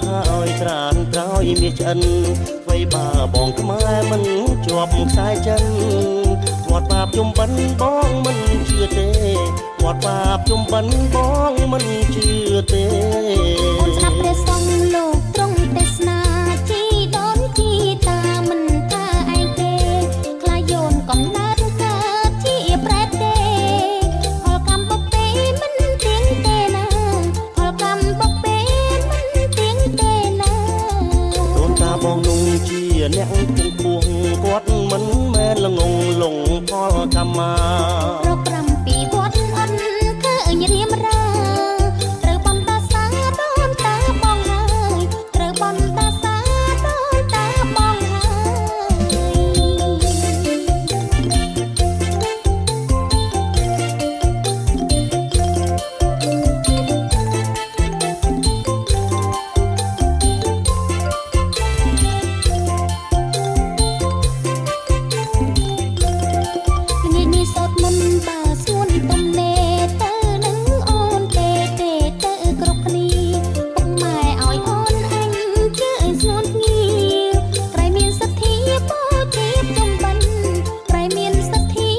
ហើយត្រានក្រោយមាសឆ្អិនអ្វីបាបងខ្មែរមិនជាប់ខ្សែចិនវត្តបាបជុំបិណ្ឌបងមិនជឿទេវត្តបាបជុំបិណ្ឌបងមិនជឿទេអូនស្ដាប់ព្រះសង្ឃលោកទ្រង់ទេសនាជីដូនជីតាមិនថាឯទេខ្លាយយោនកំណើតកើតជាប្រែតទេផលកម្មបុព្វេមិនទៀងទេណាផលកម្មបុព្វេមិនទៀងទេណាដូនតាបងនោះជាអ្នកគង់ពួងគាត់មិនមែនល្ងងលងផលកម្មមារកប្រាំពីវត្តអន់ឃើញរៀមរាត្រូវបំតាសាដូនតាបងហើយត្រូវបំតាសាដូនតាបងហើយងាយនេះសោតមុនបើស្ងួនទំនេរទៅនឹងអូនទេទេទៅគ្រប់គ្នាពុកម៉ែឲ្យអូនអញជើញស្ងួនងាក្រៃមានសទ្ធាបូជាចំបិណ្ឌក្រៃមានសទ្ធា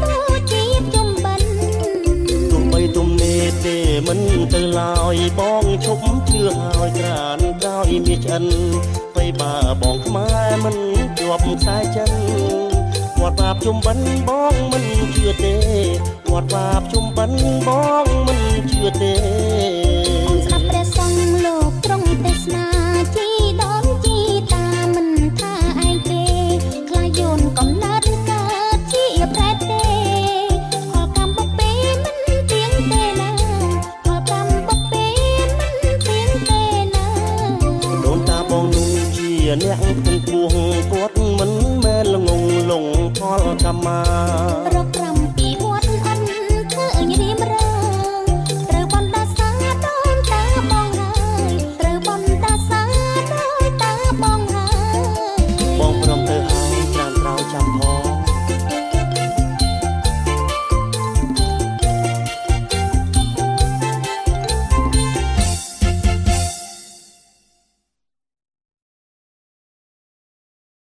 បូជាចំបិណ្ឌទោះបីទំនេរទេមិនទៅឡើយបងឈប់ជឿហើយត្រានក្រោយមាសឆ្អិនអ្វីបាបងខ្មែរមិនជាប់ខ្សែចិនវត្តបាបជុំបិណ្ឌបងមិនជឿទេវត្តបាបជុំបិណ្ឌបងមិន